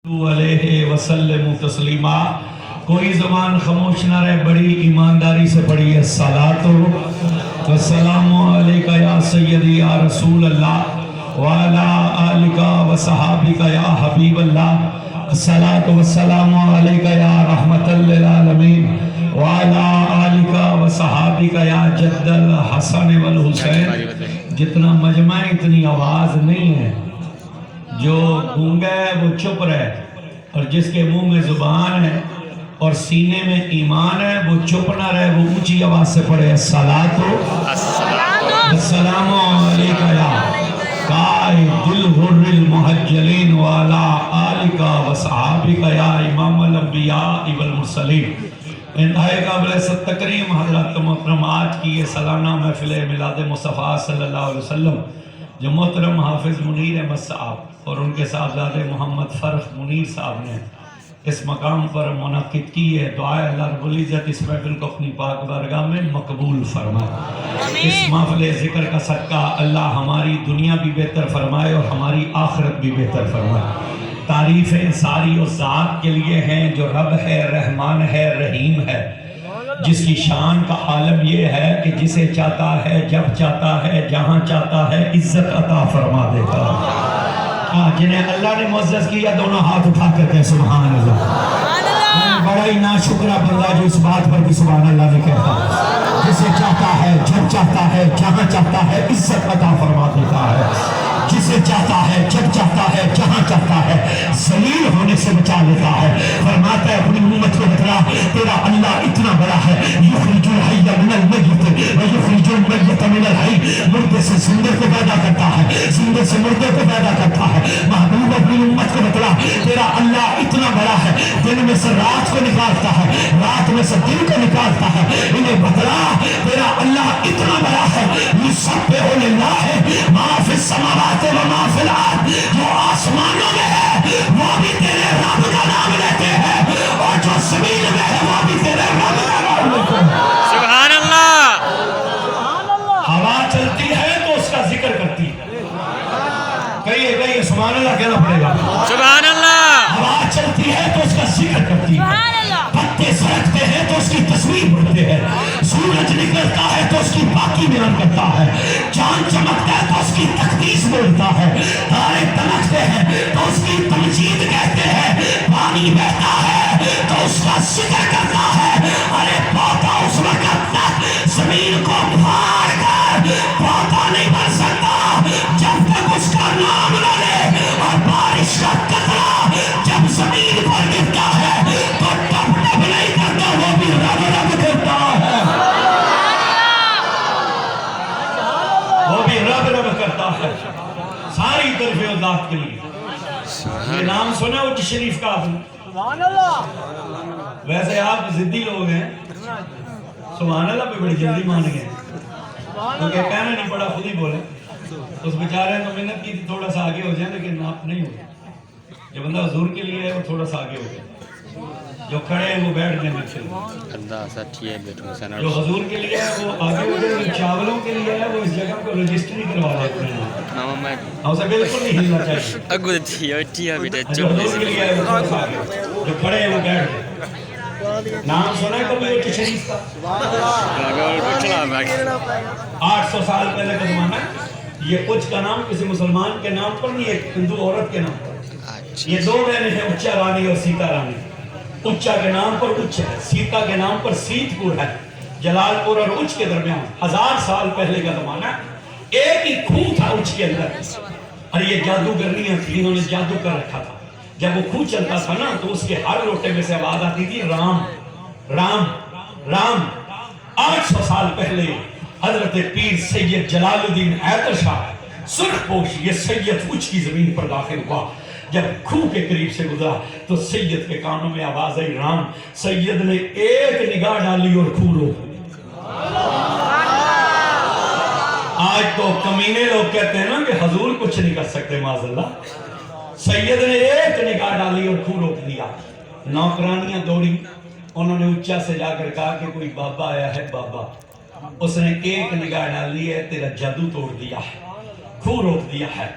علیہ وسلم تسلیما۔ کوئی زبان خاموش نہ رہے، بڑی ایمانداری سے پڑھی ہے الصلاۃ والسلام علیکہ یا سیدی یا رسول اللہ وعلی آلک وصحابک یا حبیب اللہ، الصلاۃ والسلام علیکہ یا رحمت للعالمین وعلی آلک وصحابک یا جد الحسن والحسین۔ جتنا مجمع اتنی آواز نہیں ہے، جو گونگا ہے وہ چپ رہے، اور جس کے منہ میں زبان ہے اور سینے میں ایمان ہے وہ چپ نہ رہے، وہ اونچی آواز سے پڑھے الصلاۃ والسلام علیکہ یا قائد الغر المحجلین وعلی آلک وصحابک یا امام الانبیاء والمرسلین۔ انتہائی قابل تکریم حضرات محترم، آج کی یہ سالانہ محفل میلاد مصطفیٰ صلی اللہ علیہ وسلم جو محترم حافظ منیر احمد صاحب اور ان کے صاحبزادے محمد فرخ منیر صاحب نے اس مقام پر منعقد کی ہے، دعائے اللہ رب العزت اس محفل کو اپنی پاک بارگاہ میں مقبول فرمائے۔ اس محفل ذکر کا صدقہ اللہ ہماری دنیا بھی بہتر فرمائے اور ہماری آخرت بھی بہتر فرمائے۔ تعریفیں ساری اس ذات کے لیے ہیں جو رب ہے، رحمان ہے، رحیم ہے، جس کی شان کا عالم یہ ہے کہ جسے چاہتا ہے، جب چاہتا ہے، جہاں چاہتا ہے، عزت عطا فرما دیتا ہے۔ جنہیں اللہ نے معزز کیا دونوں ہاتھ اٹھا کر کہیں سبحان اللہ۔ بڑا ہی ناشکرہ بندہ جو اس بات پر بھی سبحان اللہ نہیں کہتا، جسے چاہتا ہے، جب چاہتا ہے، جہاں چاہتا ہے، عزت عطا فرما دیتا ہے، جسے چاہتا ہے، جب چاہتا ہے، جہاں چاہتا ہے، ذلیل ہونے سے بچا لیتا ہے۔ فرماتا ہے اپنی امت کو بتلا، تیرا اللہ اتنا بڑا ہے، یخرج الحی من المیت ویخرج المیت من الحی، مردے سے زندے کو پیدا کرتا ہے، زندے سے مردے کو پیدا کرتا ہے۔ محبوب اپنی امت کو بتلا، تیرا اللہ اتنا بڑا ہے، دن میں سے رات کو نکالتا ہے، رات میں سے دن کو نکالتا ہے۔ انہیں بتلا تیرا اللہ اتنا بڑا ہے، یسبح للہ ما فی السماوات وما فی الارض، جو آسمانوں میں ہے وہ بھی تیرے رب کا نام لیتے ہیں، اور جو زمین میں ہے وہ بھی تیرے رب کا نام لیتے ہیں۔ سبحان اللہ۔ ہوا چلتی ہے تو اس کا ذکر کرتی ہے، کہیے سبحان اللہ کہنا پڑے گا۔ سبحان اللہ۔ ہوا چلتی ہے تو اس کا ذکر کرتی ہے، پتے سڑکتے ہیں تو اس کی تصویر بڑھتے ہیں، سورج نکلتا ہے تو اس کی باقی بیان کرتا ہے، چاند چمکتا ہے تو اس کی تقدیس بولتا ہے، تارے تلکتے ہیں تو اس کی تمجید کہتے ہیں، پانی بہتا ہے تو اس کا ذکر کرتا ہے۔ ارے پودا اس وقت تک زمین کو پھاڑ کر پودا نہیں بن سکتا جب تک اس کا نام نہ لے، اور بارش کا قطرہ جب زمین پر گرتا ہے تو ٹپ ٹپ نہیں کرتا، وہ بھی رب رب کرتا ہے، وہ بھی رب رب کرتا ہے۔ ساری طرف ذات کے لیے یہ نام سنا اچ شریف کا آپ نے؟ ویسے آپ ضدی لوگ ہیں، سبحان اللہ پہ بڑی جلدی مان گئے، کیونکہ کہنا نہیں پڑا، خود ہی بولے۔ اس بیچارے نے تو محنت کی تھی تھوڑا سا آگے ہو جائیں، لیکن آپ نہیں ہو گئے۔ جو بندہ حضور کے لیے ہے وہ تھوڑا سا آگے ہو گئے، جو کھڑے ہیں وہ بیٹھ گئے مجھ سے، جو حضور کے لیے ہے وہ آگے ہو گئے، جو چاولوں کے لیے ہے وہ اس جگہ کو رجسٹری کروا لیتے ہیں، اسے بالکل نہیں ہلنا چاہیے۔ جو حضور کے لیے ہے وہ تھوڑا سا آگے ہو گئے، جو کھڑے ہیں وہ بیٹھ گئے۔ نام سنا ہے کبھی اچ شریف کا؟ 800 سال پہلے کا زمانہ ہے۔ یہ اچ کا نام کسی مسلمان کے نام پر نہیں، ایک ہندو عورت کے نام پر۔ یہ دو بہنیں ہیں، اچا رانی اور سیتا رانی۔ اچا کے نام پر اچ ہے، سیتا کے نام پر سیت پور ہے، جلال پور اور اچ کے درمیان 1000 سال پہلے کا زمانہ ہے۔ ایک ہی کھو تھا اچ کے اندر، اور یہ جادوگرنیاں تھیں، انہوں نے جادو کر رکھا تھا۔ جب وہ کھو چلتا تھا نا تو اس کے ہر لوٹے میں سے آواز آتی تھی رام رام رام۔ 800 سال پہلے حضرت پیر سید جلال الدین حیدر شاہ سرخ پوش یہ سید اچ کی زمین پر داخل ہوا۔ جب کھو کے قریب سے گزرا تو سید کے کانوں میں آواز آئی رام۔ سید نے ایک نگاہ ڈالی اور کھو روک دی۔ آج تو کمینے لوگ کہتے ہیں نا کہ حضور کچھ نہیں کر سکتے، معاذ اللہ۔ سید نے ایک نگاہ ڈالی اور کھو روک دیا۔ نوکرانیاں دوڑی، انہوں نے اچا سے جا کر کہا کہ کوئی بابا آیا ہے بابا۔ اس نے ایک نگاہ ڈالی ہے، تیرا جادو توڑ دیا ہے، کھو روک دیا ہے۔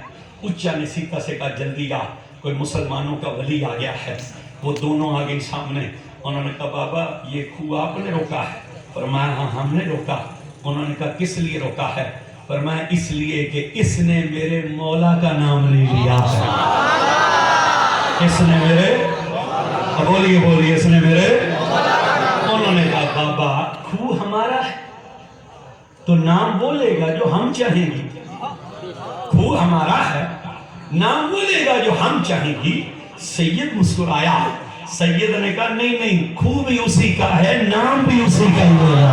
اچا نے سیتا سے کہا جلدی آ، کوئی مسلمانوں کا ولی آ گیا ہے، وہ دونوں آ گئی سامنے. انہوں نے کہا بابا یہ خو آپ نے روکا ہے؟ فرمایا ہاں ہم نے روکا. انہوں نے کہا کس لیے روکا ہے؟ فرمایا اس لیے کہ اس نے میرے مولا کا نام نہیں لیا ہے. اس نے میرے بولیے اس نے میرے. انہوں نے کہا بابا خو ہمارا ہے تو نام بولے گا جو ہم چاہیں گی. خو ہمارا ہے، نام بولے گا جو ہم چاہیں گی. سید مسکرایا. سید نے کہا نہیں خو بھی اسی کا ہے، نام بھی اسی کا ہی ہوگا.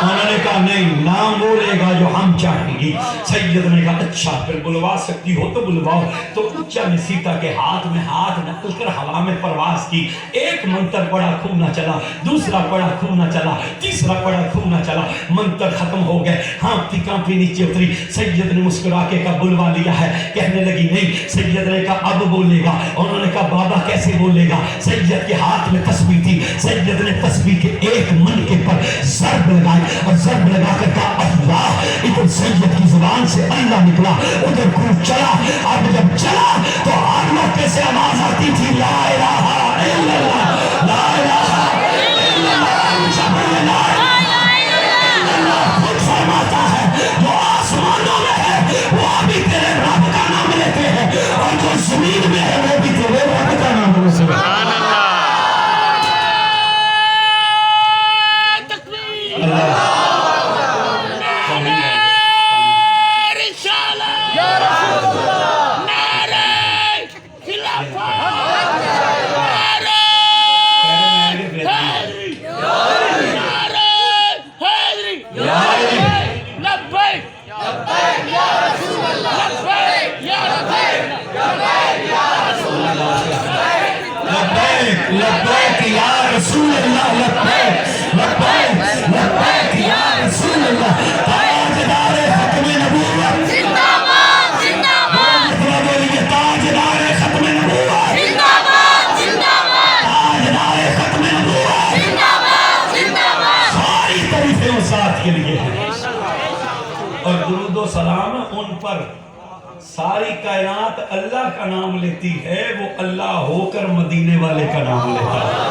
انہوں نے کہا نہیں، نام بولے گا جو ہم چاہیں گی. سید نے کہا اچھا پھر بلوا سکتی ہو تو بلواؤ. تو اچھا نسیتا کے ہاتھ میں ہاتھ ڈال کر ہوا میں پرواز کی. ایک منتر پڑا خو نہ چلا، دوسرا پڑا خو نہ چلا، تیسرا پڑا خو نہ چلا. منتر ختم ہو گئے، ہانپتی کانپتی نیچے اتری. سید نے مسکرا کے کہا بلوا لیا ہے. کہنے لگی نہیں. سید نے کہا اب بولے گا. انہوں نے کہا بابا کیسے بولے گا؟ سید کے ہاتھ میں تسبیح تھی. سید نے تسبیح کے ایک منکے پر ضرب لگائی اور ضرب لگا کر کہا اللہ. ادھر سید کی زبان سے اللہ نکلا، ادھر خون چلا. اب جب چلا تو ہر موقع سے آواز آتی تھی لا الہ الا اللہ، لا الہ الا اللہ. سب لا الہ الا اللہ. خود فرماتا ہے جو آسمانوں میں ہے وہ ابھی تیرے رب کا نام لیتے ہیں، اور جو زمین میں ہے وہ بھی تیرے رب کا نام لیتے ہیں. سبحان اللہ. لبیک یا رسول اللہ، لبیک لبیک لبیک یا رسول اللہ. تاجدار ختم نبوت زندہ باد زندہ باد بولیے تاجدار ختم نبوت زندہ باد زندہ باد تاجدار ختم نبوت. زندہ باد زندہ باد. ساری تعریفیں اس ذات کے لیے ہیں اور درود و سلام ان پر. ساری کائنات اللہ کا نام لیتی ہے، وہ اللہ ہو کر مدینے والے کا نام لیتا ہے.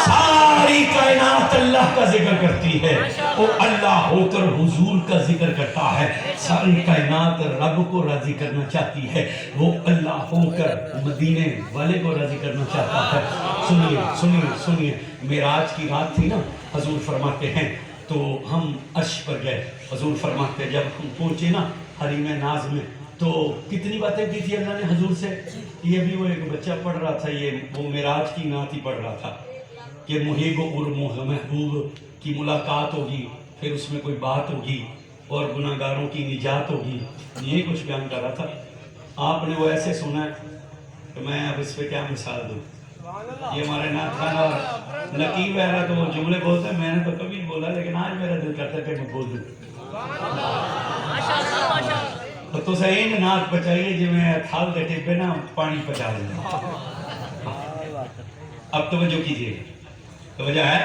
ساری کائنات اللہ کا ذکر کرتی ہے، وہ اللہ ہو کر حضور کا ذکر کرتا ہے. ساری کائنات رب کو راضی کرنا چاہتی ہے، وہ اللہ ہو کر مدینے والے کو راضی کرنا چاہتا ہے. سنیے سنیے سنیے. معراج کی رات تھی نا، حضور فرماتے ہیں تو ہم عرش پر گئے. حضور فرماتے ہیں جب ہم پہنچے نا حریم ناز میں تو کتنی باتیں کی تھی اللہ نے حضور سے. یہ بھی وہ ایک بچہ پڑھ رہا تھا، یہ وہ معراج کی نعت ہی پڑھ رہا تھا کہ محب اور محبوب کی ملاقات ہوگی، پھر اس میں کوئی بات ہوگی اور گناہگاروں کی نجات ہوگی. یہ کچھ بیان کر رہا تھا. آپ نے وہ ایسے سنا ہے کہ میں اب اس پہ کیا مثال دوں. یہ ہمارے نعت خانہ اور نقیب ہے تو وہ جملے بولتے ہیں، میں نے تو کبھی نہیں بولا، لیکن آج میرا دل کرتا ہے کہ میں بول دوں. تو صحیح نعت بچائیے جی میں تھال دے ٹپے نا پانی پچا لیں. اب توجہ کیجئے، توجہ ہے.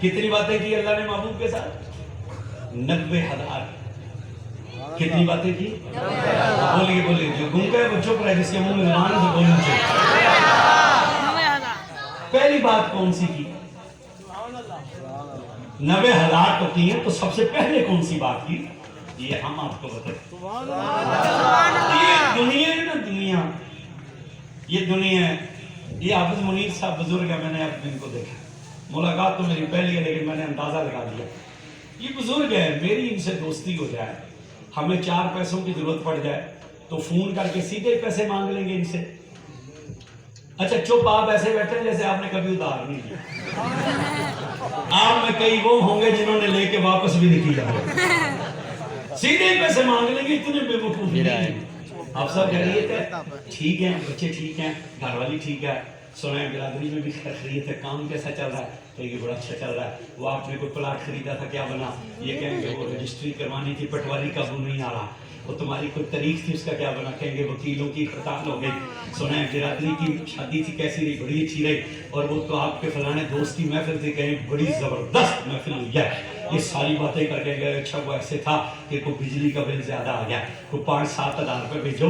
کتنی باتیں کی اللہ نے محبوب کے ساتھ؟ 90,000. کتنی باتیں کی؟ بولیے بولیے. جو گم گئے وہ چپ رہے، جس کے منہ میں زبان ہے تو بولنا چاہیے. پہلی بات کون سی کی؟ 90,000 تو کی ہیں، تو سب سے پہلے کون سی بات کی؟ یہ ہم آپ کو بتائیں. یہ دنیا ہے نا، دنیا، یہ دنیا ہے. یہ حافظ منیر صاحب بزرگ ہے، میں نے اب ان کو دیکھا. ملاقات تو میری پہلی ہے لیکن میں نے اندازہ لگا دیا. یہ بزرگ ہے، میری ان سے دوستی ہو جائے، ہمیں 4 پیسوں کی ضرورت پڑ جائے تو فون کر کے سیدھے پیسے مانگ لیں گے ان سے. اچھا چپ آپ ایسے بیٹھے جیسے آپ نے کبھی ادھار نہیں لیا. آپ میں کئی وہ ہوں گے جنہوں نے لے کے واپس بھی نہیں کیا. سیدھے پیسے مانگ لیں گے، اتنے بے وقوف نہیں ہیں. آپ سب خیریت ہے؟ ٹھیک ہیں، بچے ٹھیک ہیں، گھر والی ٹھیک ہے، سنیں برادری میں بھی خیریت ہے. کام کیسا چل رہا ہے؟ تو یہ بڑا اچھا چل رہا ہے. وہ آپ نے کوئی پلاٹ خریدا تھا، کیا بنا؟ یہ کہیں گے وہ رجسٹری کروانی تھی، پٹواری کا وہ نہیں آ رہا. وہ تمہاری کوئی تاریخ تھی، اس کا کیا بنا؟ کہیں گے وکیلوں کی ہڑتال ہو گئی. سنیں برادری کی شادی تھی، کیسی رہی؟ بڑی اچھی رہی. اور وہ تو آپ کے فلانے دوست کی محفل تھی، کہیں بڑی زبردست محفل ہوئی ہے. یہ ساری باتیں کر کے گئے. اچھا وہ ایسے تھا کہ کوئی بجلی کا بل زیادہ آ گیا، کوئی 5-7 ہزار روپے بھیجو.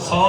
100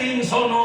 309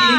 3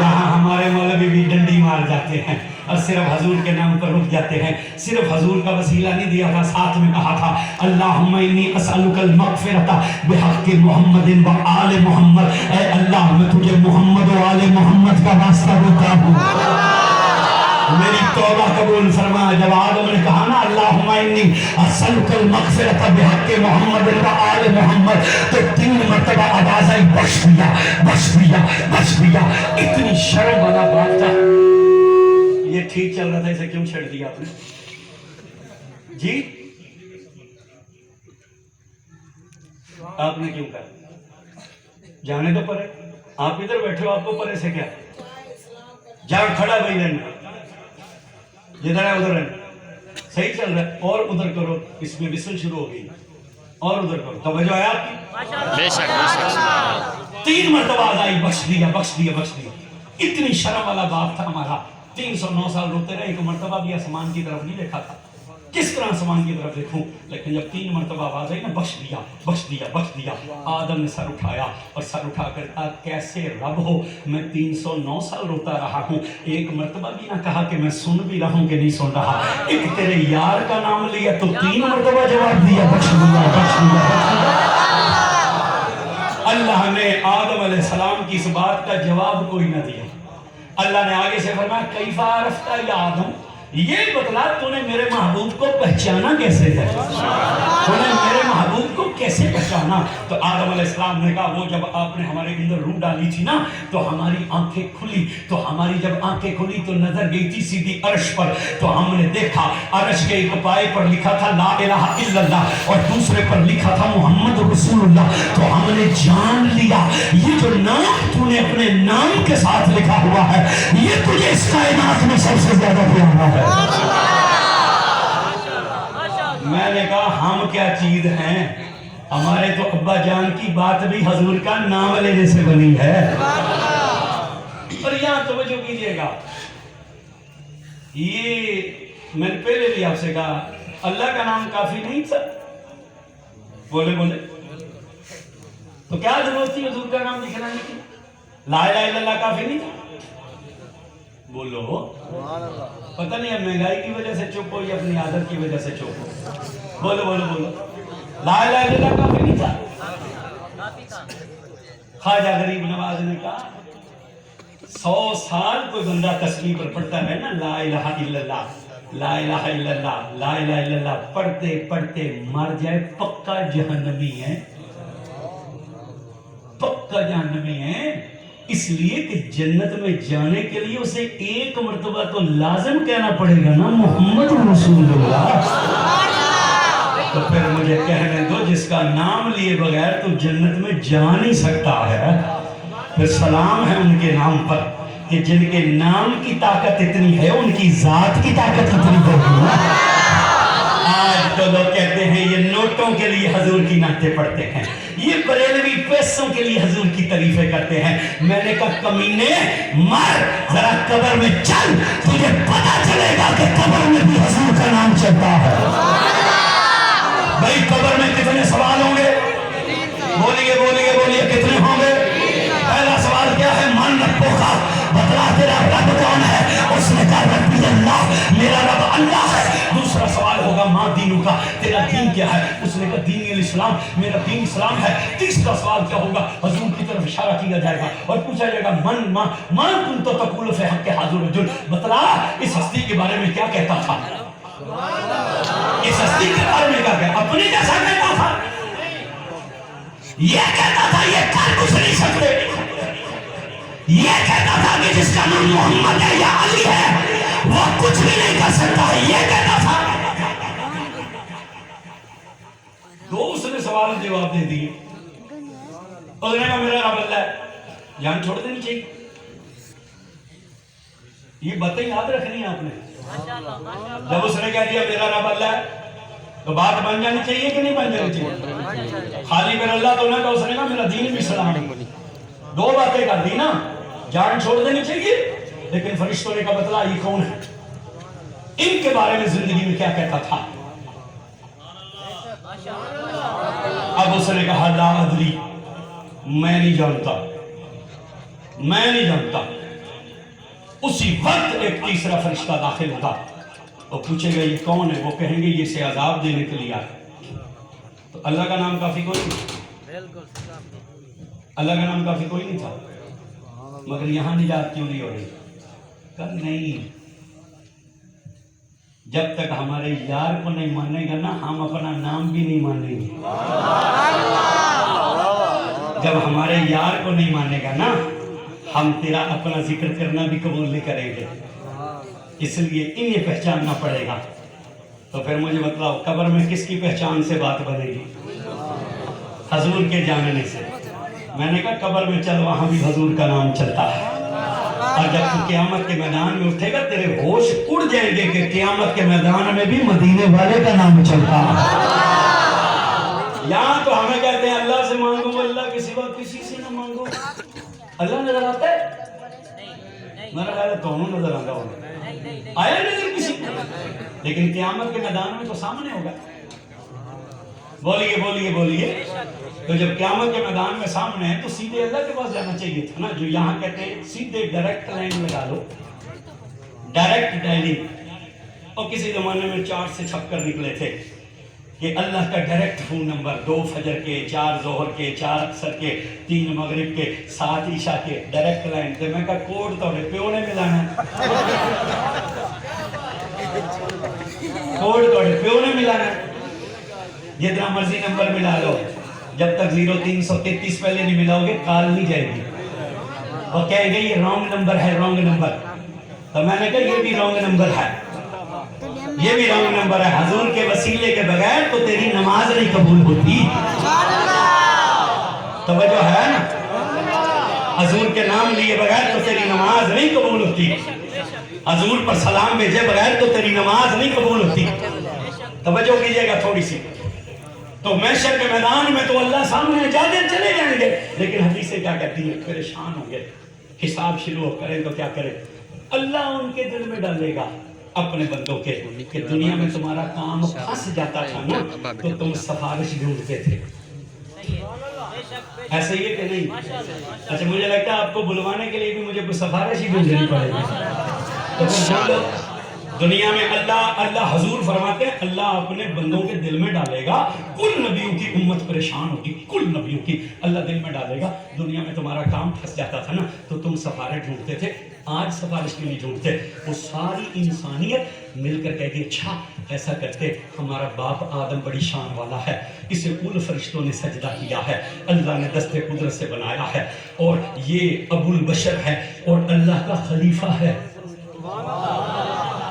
یہاں ہمارے مولوی بھی ڈنڈی مار جاتے ہیں اور صرف حضور کے نام پر رک جاتے ہیں. صرف حضور کا وسیلہ نہیں دیا تھا, ساتھ میں کہا تھا اللہم انی اسألک المغفرۃ بحق محمد و آل محمد. اے اللہ میں تجھے محمد و آل محمد کا واسطہ دیتا ہوں, میری توبہ قبول فرما. جب آدم نے کہا نا اللہم انی اسألک المغفرۃ بحق محمد و آل محمد, تو 3 مرتبہ آواز آئی بخش دیا بخش دیا بخش دیا. اتنی شرم والا بات تھا. یہ ٹھیک چل رہا تھا, اسے کیوں چھڑ دیا آپ نے جی؟ آپ نے کیوں کہا جانے تو پرے, آپ ادھر بیٹھے ہو, آپ کو پرے سے کیا؟ جا کھڑا بھائی رہنا, جدھر ہے ادھر رہنا. صحیح چل رہا ہے, اور ادھر کرو, اس میں وصل شروع ہو گئی, اور ادھر کرو. توجہ ہے آپ کی؟ بے شک بے شک. 3 مرتبہ آئی بخش دیا بخش دیا بخش دیا. اتنی شرم والا باپ تھا ہمارا. 309 سال روتے رہے, ایک مرتبہ بھی آسمان کی طرف نہیں دیکھا تھا. کس طرح آسمان کی طرف دیکھوں؟ لیکن جب 3 مرتبہ آواز آئی نا بخش دیا بخش دیا بخش دیا, آدم نے سر اٹھایا اور سر اٹھا کر کہا کیسے رب ہو, میں 309 سال روتا رہا ہوں, ایک مرتبہ بھی نہ کہا کہ میں سن بھی رہا ہوں کہ نہیں سن رہا. ایک تیرے یار کا نام لیا تو 3 مرتبہ جواب دیا بخش دیا بخش دیا بخش دیا. اللہ نے آدم علیہ السلام کی اس بات کا جواب کوئی نہ دیا. اللہ نے آگے سے فرمایا کیف عرفت یا آدم, یہ بتلا تو نے میرے محبوب کو پہچانا کیسے ہے, تو نے میرے محبوب کو کیسے پہچانا؟ تو آدم علیہ السلام نے کہا وہ جب آپ نے ہمارے اندر روح ڈالی تھی نا تو ہماری آنکھیں کھلی, تو ہماری جب آنکھیں کھلی تو نظر گئی تھی سیدھی عرش پر, تو ہم نے دیکھا عرش کے ایک پائے پر لکھا تھا لا الہ الا اللہ اور دوسرے پر لکھا تھا محمد رسول اللہ. تو ہم نے جان لیا یہ جو نام تو نے اپنے نام کے ساتھ لکھا ہوا ہے یہ تجھے اس کائنات میں سب سے زیادہ پیارا ہے. میں نے کہا ہم کیا چیز ہیں, ہمارے تو ابا جان کی بات بھی حضور کا نام لینے سے بنی ہے. اور یہاں توجہ کیجئے گا, یہ میں نے پہلے بھی آپ سے کہا اللہ کا نام کافی نہیں تھا, بولے بولے تو کیا ضرورت تھی حضور کا نام لکھنا نہیں کی؟ لا الہ الا اللہ کافی نہیں تھا؟ بولو. پتہ نہیں اب مہنگائی کی وجہ سے چپ ہو یا اپنی عادت کی وجہ سے چپ ہو. بولو بولو بولو. لا الہ الا اللہ کافی نہیں تھا؟ خواجہ غریب نواز نے کہا 100 سال کوئی بندہ تسبیح پر پڑھتا ہے نا لا الہ الا اللہ لا الہ الا اللہ لا الہ الا اللہ پڑھتے پڑھتے مر جائے پکا جہنمی ہے, پکا جہنمی ہے. اس لیے کہ جنت میں جانے کے لیے اسے 1 مرتبہ تو لازم کہنا پڑے گا نا محمد رسول اللہ. تو پھر مجھے کہنے دو جس کا نام لیے بغیر تو جنت میں جا نہیں سکتا ہے. پھر سلام ہے ان کے نام پر کہ جن کے نام کی طاقت اتنی ہے ان کی ذات کی طاقت اتنی ہوگی. آج تو لوگ کہتے ہیں یہ نوٹوں کے لیے حضور کی نعتیں پڑھتے ہیں, یہ بریلوی پیسوں کے لیے حضور کی تعریفیں کرتے ہیں. میں نے کہا کمینے مر ذرا قبر میں چل, تجھے پتا چلے گا کہ قبر میں بھی حضور کا نام چلتا ہے. بھائی قبر میں کتنے سوال ہوں گے؟ بولیے بولیے بولیے کتنے ہوں گے؟ پہلا سوال کیا ہے؟ من ربو کا, بتلا تیرا رب کون ہے؟ اس نے کہا ربی اللہ, میرا رب اللہ ہے. دوسرا سوال ہوگا ماں دینوں کا, تیرا دین کیا ہے؟ اس نے کہا دین الاسلام, میرا دین اسلام ہے. تیسرا سوال کیا ہوگا؟ حضور کی طرف اشارہ کیا جائے گا اور پوچھا جائے گا من کن تو تقول فی حق حاضر رجل, بتلا اس ہستی کے بارے میں کیا کہتا تھا, اس ہستی کے بارے میں کیا کہتا, اپنے جیسا کہتا تھا, یہ کہتا تھا یہ کر کچھ نہیں سکتے, یہ کہتا تھا کہ جس کا نام محمد ہے یا علی ہے وہ کچھ بھی نہیں کر سکتا ہے, یہ کہتا تھا. دو اس نے سوال جواب دے دیے. اس نے کہا میرا رب اللہ ہے, جان چھوڑ دینی چاہیے. یہ باتیں یاد رکھنی ہے آپ نے. جب اس نے کہہ دیا میرا رب اللہ ہے تو بات بن جانی چاہیے کہ نہیں بن جانی چاہیے؟ خالی میرا اللہ تو نہ کہا, اس نے کہا میرا دین بھی اسلام ہے. 2 باتیں کر دی نا, جان چھوڑ دینی چاہیے لیکن فرشتوں نے کہا بتلا یہ کون ہے, ان کے بارے میں زندگی میں کیا کہتا تھا. اب اس نے کہا لا ادری, میں نہیں جانتا, میں نہیں جانتا. اسی وقت ایک تیسرا فرشتہ داخل ہوگا، وہ پوچھے گا یہ کون ہے؟ وہ کہیں گے یہ اسے عذاب دینے کے لیے آیا۔ تو اللہ کا نام کافی کوئی نہیں، اللہ کا نام کافی کوئی نہیں تھا، مگر یہاں نجات کیوں نہیں ہو رہی؟ کل نہیں، جب تک ہمارے یار کو نہیں مانے گا نا ہم اپنا نام بھی نہیں مانیں گے۔ جب ہمارے یار کو نہیں مانے گا نا ہم تیرا اپنا ذکر کرنا بھی قبول نہیں کریں گے، اس لیے انہیں پہچاننا پڑے گا۔ تو پھر مجھے بتلاؤ قبر میں کس کی پہچان سے بات بنے گی؟ حضور کے جاننے سے۔ میں نے کہا قبر میں چل وہاں بھی حضور کا نام چلتا ہے، اور جب تو قیامت کے میدان میں اٹھے گا تیرے ہوش اڑ جائیں گے کہ قیامت کے میدان میں بھی مدینے والے کا نام چلتا ہے۔ یہاں تو ہمیں کہتے ہیں اللہ سے مانگو، اللہ کے سوا کسی سے نہ مانگو۔ اللہ نظر آتا ہے؟ میرا خیال ہے دونوں نظر آتا ہوگا، آیا نظر کسی کو، لیکن قیامت کے میدان میں تو سامنے ہوگا۔ بولیے بولیے بولیے۔ تو جب قیامت کے میدان میں سامنے ہے تو سیدھے اللہ کے پاس جانا چاہیے تھا نا، جو یہاں کہتے ہیں سیدھے ڈائریکٹ لائن لگا لو، ڈائریکٹ ڈائلنگ۔ اور کسی زمانے میں 4 سے چھپ کر نکلے تھے کہ اللہ کا ڈائریکٹ فون نمبر 2 فجر کے، 4 ظہر کے، 4 عصر کے، 3 مغرب کے، 7 عشاء کے، ڈائریکٹ لائن تے میں کہا کوڈ تو پیو نے ملانا ہے، کوڈ تو پیو نے ملانا ہے، جتنا مرضی نمبر ملا لو، جب تک 0333 پہلے نہیں ملاؤ گے کال نہیں جائے گی۔ اور کہیں گے یہ رانگ نمبر ہے، رانگ نمبر۔ تو میں نے کہا یہ بھی رانگ نمبر ہے، یہ بھی رانگ نمبر ہے۔ حضور کے وسیلے کے بغیر تو تیری نماز نہیں قبول ہوتی۔ توجہ ہے نا؟ حضور کے نام لیے بغیر تو تیری نماز نہیں قبول ہوتی، حضور پر سلام بھیجے بغیر تو تیری نماز نہیں قبول ہوتی۔ توجہ کیجئے گا تھوڑی سی۔ تو محشر کے میدان میں تو اللہ سامنے جاتے چلے جائیں گے، لیکن حدیثیں کیا کہتی ہیں؟ پریشان ہوں گے، حساب شروع کریں تو کیا کریں؟ اللہ ان کے دل میں ڈالے گا اپنے بندوں کے کہ دنیا میں تمہارا کام پھنس جاتا تھا نا تو تم سفارش ڈھونڈتے تھے، ایسے ہی ہے کہ نہیں؟ اچھا مجھے لگتا ہے آپ کو بلوانے کے لیے بھی مجھے کوئی سفارش ہی ڈھونڈنی پڑے گی۔ تو بولو دنیا میں اللہ حضور فرماتے ہیں اللہ اپنے بندوں کے دل میں ڈالے گا، کل نبیوں کی امت پریشان ہوگی، کل نبیوں کی اللہ دل میں ڈالے گا دنیا میں تمہارا کام پھنس جاتا تھا نا تو تم سفارش ڈھونڈتے تھے، آج سفارش کیوں نہیں ڈھونڈتے؟ وہ ساری انسانیت مل کر کہہ گئی اچھا ایسا کرتے، ہمارا باپ آدم بڑی شان والا ہے، اسے کل فرشتوں نے سجدہ کیا ہے، اللہ نے دست قدرت سے بنایا ہے، اور یہ ابو البشر ہے اور اللہ کا خلیفہ ہے۔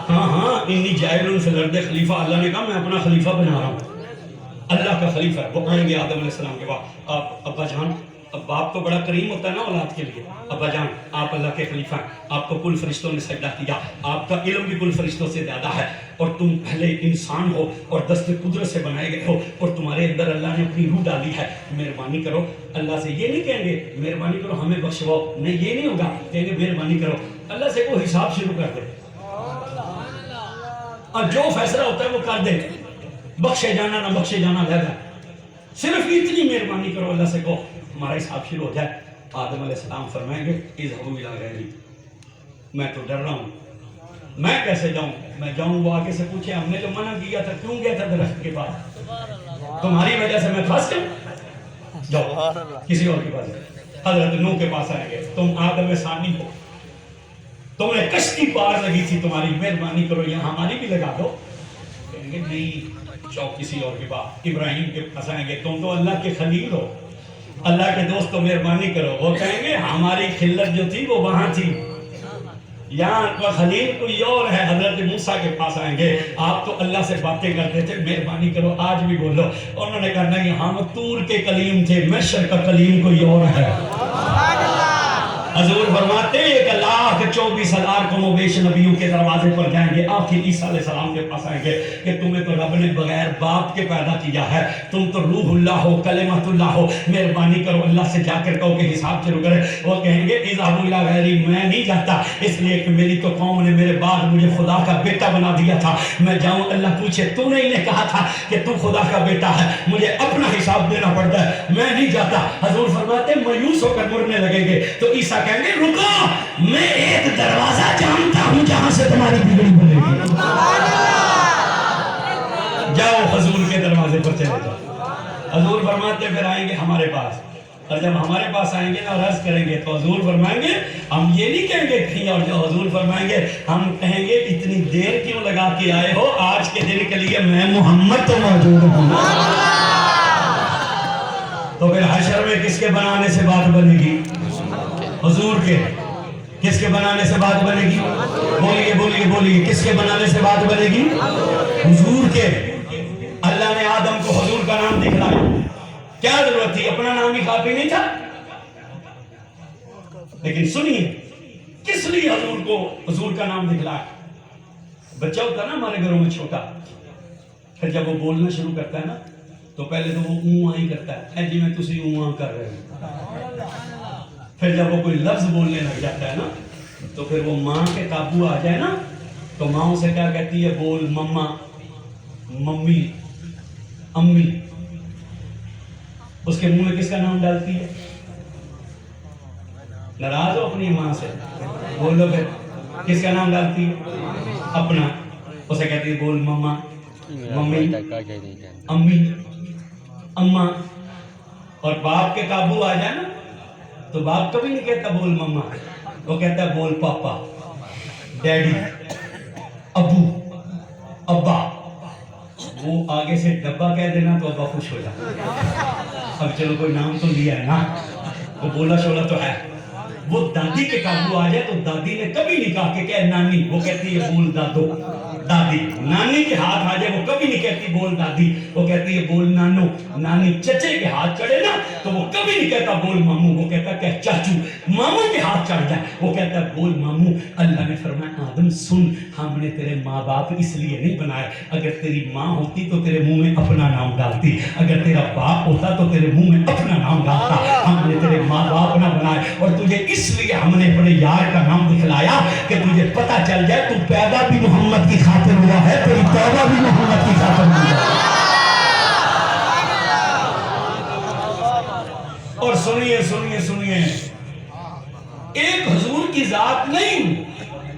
ہاں انی جاعل فی الارض خلیفہ، اللہ نے کہا میں اپنا خلیفہ بنا رہا ہوں، اللہ کا خلیفہ ہے۔ وہ آئیں گے آدم علیہ السلام کے بعد، آپ ابا جان، اب باپ تو بڑا کریم ہوتا ہے نا اولاد کے لیے، ابا جان آپ اللہ کے خلیفہ ہیں، آپ کو کل فرشتوں نے سجدہ کیا، آپ کا علم بھی کل فرشتوں سے زیادہ ہے، اور تم پہلے انسان ہو اور دست قدرت سے بنائے گئے ہو، اور تمہارے اندر اللہ نے اپنی روح ڈالی ہے، مہربانی کرو۔ اللہ سے یہ نہیں کہیں گے مہربانی کرو ہمیں بخشواؤ، نہیں یہ نہیں ہوگا، کہیں گے مہربانی کرو، اللہ سے وہ حساب شروع کر دے اور جو فیصلہ ہوتا ہے وہ کر دے، بخشے جانا نہ بخشے جانا لگا، صرف اتنی مہربانی کرو، اللہ سے کہو ہمارا حساب شروع ہو جائے۔ آدم علیہ السلام فرمائیں گے اذهبوا الى غیری، میں تو ڈر رہا ہوں، میں کیسے جاؤں؟ میں جاؤں وہ آگے سے پوچھے ہم نے جو منع کیا تھا کیوں گیا تھا درخت کے پاس؟ تمہاری وجہ سے میں پھنس گیا، جاؤ کسی اور کے پاس۔ حضرت نوح کے پاس آئیں گے، تم آدم ثانی ہو، تم نے کشتی پار لگی تھی، تمہاری مہربانی کرو یہاں ہماری بھی لگا دو، کہیں گے نہیں جاؤ کسی اور کے پاس۔ ابراہیم کے پاس آئیں گے، تم تو اللہ کے خلیل ہو، اللہ کے دوست تو مہربانی کرو، وہ کہیں گے ہماری خلت جو تھی وہ وہاں تھی، یہاں کا خلیل کوئی اور ہے۔ حضرت موسیٰ کے پاس آئیں گے، آپ تو اللہ سے باتیں کرتے تھے، مہربانی کرو آج بھی بولو، انہوں نے کہا نہیں ہم طور کے کلیم تھے، محشر کا کلیم کوئی اور ہے۔ حضور فرماتے ہیں کہ 1,24,000 کم و بیش نبیوں کے دروازے پر جائیں گے، آخر عیسیٰ علیہ السلام کے پاس آئیں گے کہ تمہیں تو رب نے بغیر باپ کے پیدا کیا ہے، تم تو روح اللہ ہو، کلمۃ اللہ ہو، مہربانی کرو اللہ سے جا کر کہو کہ حساب شروع کرے۔ وہ کہیں گے اذهبوا الی غیری، میں نہیں جاتا، اس لیے کہ میری تو قوم نے میرے بعد مجھے خدا کا بیٹا بنا دیا تھا، میں جاؤں اللہ پوچھے تو نے انہیں کہا تھا کہ تو خدا کا بیٹا ہے، مجھے اپنا حساب دینا پڑتا ہے، میں نہیں جاتا۔ حضور فرماتے ہیں مایوس ہو کر مرنے لگیں گے تو عیسیٰ کہیں گے رکو میں ایک دروازہ جانتا ہوں جہاں سے تمہاری بگڑی بنے گی. جاؤ حضور کے دروازے پر چلے جاؤ. حضور فرماتے پھر آئیں گے ہمارے پاس, اور جب ہمارے پاس آئیں گے نا اور عرض کریں گے تو حضور فرمائیں گے ہم یہ نہیں کہیں گے کہیں اور جو, حضور فرمائیں گے ہم کہیں گے اتنی دیر کیوں لگا کے آئے ہو, آج کے دن کے لیے میں محمد تو موجود ہوں. تو پھر حشر میں کس کے بنانے سے بات بنے گی؟ حضور کے. کس کے بنانے سے بات بنے گی؟ بولیے بولیے بولیے, کس کے بنانے سے بات بنے گی؟ حضور کے. اللہ نے آدم کو حضور کا نام دکھلایا, کیا ضرورت تھی؟ اپنا نام ہی کافی نہیں تھا. لیکن سنیے کس لیے حضور کو حضور کا نام دکھلایا. بچہ ہوتا نا ہمارے گھروں میں چھوٹا, پھر جب وہ بولنا شروع کرتا ہے نا تو پہلے تو وہ اوں آئی کرتا ہے, جی میں تسی اوں کر رہے ہیں. پھر جب وہ کوئی لفظ بولنے لگ جاتا ہے نا تو پھر وہ ماں کے قابو آ جائے نا تو ماں اسے کیا کہتی ہے؟ بول مما, ممی, امی. اس کے منہ میں کس کا نام ڈالتی ہے؟ ناراض ہو اپنی ماں سے؟ بولو پھر کس کا نام ڈالتی ہے؟ اپنا. اسے کہتی ہے بول مما, ممی, امی, اماں. اور باپ کے قابو آ جائے نا تو باپ کبھی نہیں کہتا بول مما, وہ کہتا ہے بول پاپا, ڈیڈی, ابو, ابا. وہ آگے سے ڈبا کہہ دینا تو ابا خوش ہو جاتا. اب چلو کوئی نام تو لیا ہے نا, وہ بولا شولا تو ہے. وہ دادی کے قابو آ جائے تو دادی نے کبھی نہیں کہا کہ کہہ نانی, وہ کہتی ہے بول دادو, دادی. نانی کے ہاتھ آ جائے وہ کبھی نہیں کہتی بول دادی, وہ کہتی ہے بول نانو. نانی چچے کے ہاتھ چڑھے نا تو وہ کبھی نہیں کہتا بول مامو, وہ کہتا کہ چاچو. مامو کے ہاتھ چڑھ جائے وہ کہتا ہے بول مامو. اللہ نے فرمایا آدم سن, ہم نے تیرے ماں باپ اس لیے نہیں بنائے, اگر تیری ماں ہوتی تو تیرے منہ میں اپنا نام ڈالتی, اگر تیرا باپ ہوتا تو تیرے منہ میں اپنا نام ڈالتا. ہم نے تیرے ماں باپ نہ بنائے, اور تجھے اس لیے ہم نے اپنے یار کا نام دکھلایا کہ تجھے پتہ چل جائے تو پیدا بھی محمد کی خاطر ہوا ہے, تیری توبہ بھی محمد کی خاطر ہوئی ہے. اور سنیے سنیے سنیے, ایک حضور کی ذات نہیں,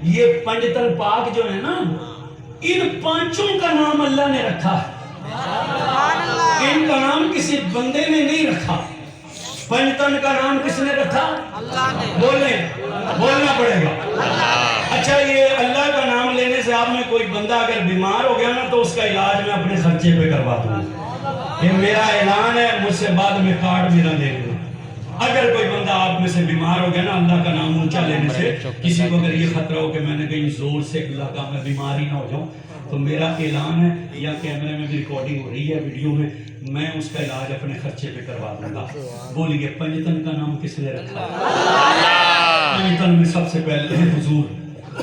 یہ پنجتن پاک جو ہے نا ان پانچوں کا نام اللہ نے رکھا ہے. ان کا نام کسی بندے نے نہیں رکھا. پنجتن کا نام کس نے رکھا؟ اللہ نے. بولیں, بولنا پڑے گا. اچھا یہ اللہ کا نام لینے سے آپ میں کوئی بندہ اگر بیمار ہو گیا نا تو اس کا علاج میں اپنے خرچے پہ کروا دوں. یہ میرا اعلان ہے, مجھ سے بعد میں کارڈ بھی نہ دے دوں. اگر کوئی بندہ آپ میں سے بیمار ہو گیا نا اللہ کا نام اونچا لینے سے, کسی کو اگر یہ خطرہ ہو کہ میں نے کہیں زور سے اللہ کا میں بیماری نہ ہو جاؤں, تو میرا اعلان ہے, یا کیمرے میں بھی ریکارڈنگ ہو رہی ہے ویڈیو میں اس کا علاج اپنے خرچے پہ کروا دوں گا. بولیے پنجتن کا نام کس نے رکھا؟ پنجتن میں سب سے پہلے ہے حضور.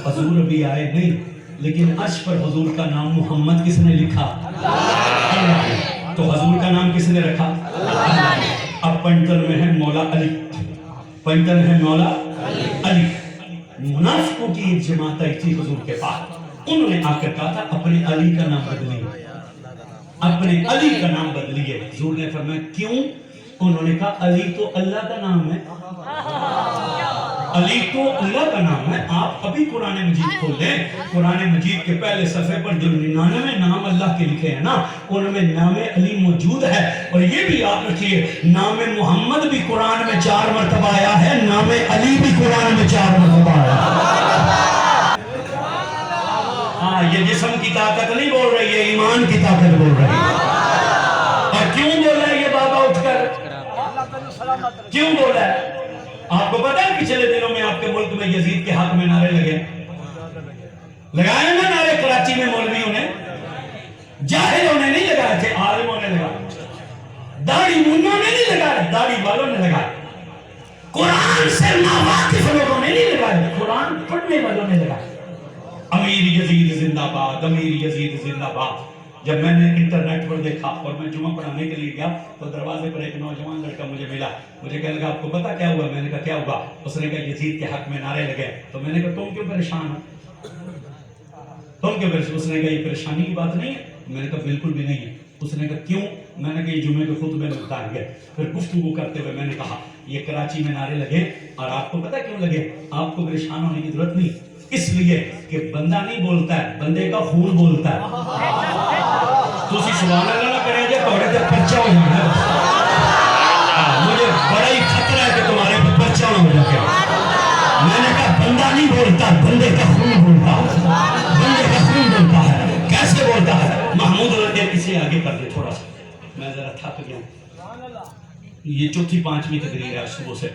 حضور ابھی آئے نہیں, لیکن عرش پر حضور کا نام محمد کس نے لکھا؟ اللہ نے. تو حضور کا نام کس نے رکھا؟ اللہ نے. اب پنجتن میں ہے مولا علی. پنجتن ہے مولا علی. منافقوں کی ایک جماعت آئی تھی حضور کے پاس, انہوں نے آ کر کہا تھا اپنے علی کا نام بدلیے, اپنے علی کا نام بدلیے. حضور نے فرمایا کیوں؟ انہوں نے کہا علی تو اللہ کا نام ہے, علی تو اللہ کا نام ہے. آپ ابھی قرآن مجید کھول لیں, قرآن مجید کے پہلے صفحے پر جو 99 نام اللہ کے لکھے ہیں نا ان میں نام علی موجود ہے. اور یہ بھی یاد رکھیے نام محمد بھی قرآن میں 4 مرتبہ آیا ہے, نام علی بھی قرآن میں 4 مرتبہ آیا ہے. ہاں یہ جسم کی طاقت نہیں بول رہی ہے, ایمان کی طاقت بول رہی ہے. اور کیوں بولا ہے یہ بابا اٹھ کر, کیوں بولا ہے؟ آپ کو پتا ہے پچھلے دنوں میں آپ کے ملک میں یزید کے حق میں نعرے لگائے نا نعرے کراچی میں مولویوں نے, جاہلوں نے نہیں لگائے تھے, عالموں نے لگائے. داڑھی منوں نے نہیں لگائے, داڑھی والوں نے لگائے. قرآن سے ناواقف لوگوں نے نہیں لگائے, قرآن پڑھنے والوں نے لگائے. امیر یزید زندہ باد, امیر یزید زندہ باد. جب میں نے انٹرنیٹ پر دیکھا اور میں جمعہ پڑھانے کے لیے گیا تو دروازے پر ایک نوجوان لڑکا مجھے ملا. مجھے کہنے لگا آپ کو پتا کیا ہوا؟ میں نے کہا کیا ہوا؟ اس نے کہا یزید کے حق میں نعرے لگے. تو میں نے کہا تم کیوں پریشان ہو, تم کیوں پریشان؟ اس نے کہا یہ پریشانی کی بات نہیں ہے. میں نے کہا بالکل بھی نہیں ہے. اس نے کہا کیوں؟ میں نے کہا یہ جمعے کے خطبے میں بتائیں گے. پھر گفتگو کرتے ہوئے میں نے کہا یہ کراچی میں نعرے لگے اور آپ کو پتہ کیوں لگے؟ آپ کو پریشان ہونے کی ضرورت نہیں، اس لیے کہ بندہ نہیں بولتا ہے، بندے کا خون بولتا ہے. تو اسی سبحان اللہ نہ کریں جے تھوڑے دیر پرچہ ہو جانا ہے. مجھے بڑا ہی خطرہ ہے کہ تمہارے پہ پرچہ نہ ہو جائے. میں نے کہا بندہ نہیں بولتا، بندے کا خون بولتا ہے، بندے کا خون بولتا ہے. کیسے بولتا ہے؟ محمود رضی کسی آگے کر دے تھوڑا سا، میں ذرا تھک گیا ہوں. یہ چوتھی پانچویں تقریر ہے صبح سے،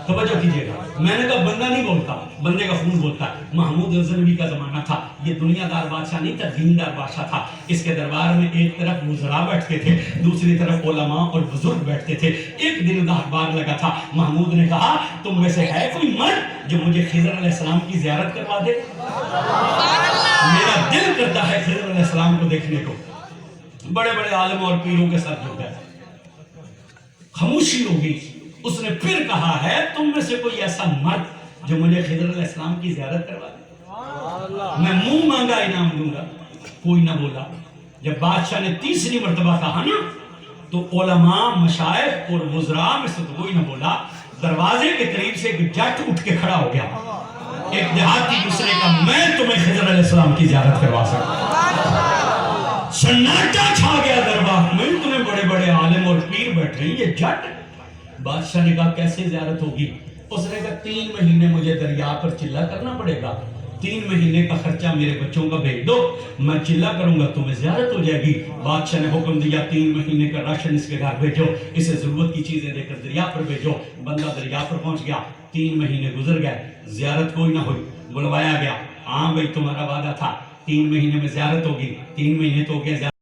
توجہ کیجیے گا. میں نے کہا بندہ نہیں بولتا، بندے کا خون بولتا ہے. محمود غزنوی کا زمانہ تھا، یہ دنیا دار بادشاہ نہیں تھا، دیندار بادشاہ تھا. اس کے دربار میں ایک طرف وزراء بیٹھتے تھے، دوسری طرف علماء اور بزرگ بیٹھتے تھے. ایک دن اخبار لگا تھا. محمود نے کہا تم میں سے ہے کوئی مرد جو مجھے خضر علیہ السلام کی زیارت کروا دے؟ میرا دل کرتا ہے خضر علیہ السلام کو دیکھنے کو. بڑے بڑے عالم اور پیروں کے سر جھک گئے، خاموشی ہوگی. اس نے پھر کہا ہے تم میں سے کوئی ایسا مرد جو مجھے خضر علیہ السلام کی زیارت کروا دے؟ میں منہ مانگا انعام دوں گا. کوئی نہ بولا. جب بادشاہ نے تیسری مرتبہ کہا نا تو علماء، مشائخ اور وزراء میں سے تو کوئی نہ بولا. دروازے کے قریب سے ایک جٹ اٹھ کے کھڑا ہو گیا. ایک دیہاتی دوسرے کا میں تمہیں خضر علیہ السلام کی زیارت کروا سکتا. سناٹا چھا گیا دربار میں. تمہیں بڑے بڑے عالم اور پیر بیٹھ رہے ہیں، یہ جٹ. بادشاہ نے کہا کیسے زیارت ہوگی؟ اس نے کہا 3 مہینے مجھے دریا پر چلا کرنا پڑے گا، 3 مہینے کا خرچہ میرے بچوں کا بھیج دو، میں چلا کروں گا تمہیں زیارت ہو جائے گی. بادشاہ نے حکم دیا 3 مہینے کا راشن اس کے گھر بھیجو، اسے ضرورت کی چیزیں دے کر دریا پر بھیجو. بندہ دریا پر پہنچ گیا. 3 مہینے گزر گئے، زیارت کوئی نہ ہوئی. بلوایا گیا. ہاں بھائی تمہارا وعدہ تھا 3 مہینے میں زیارت ہوگی. 3 مہینے تو ہو گئے.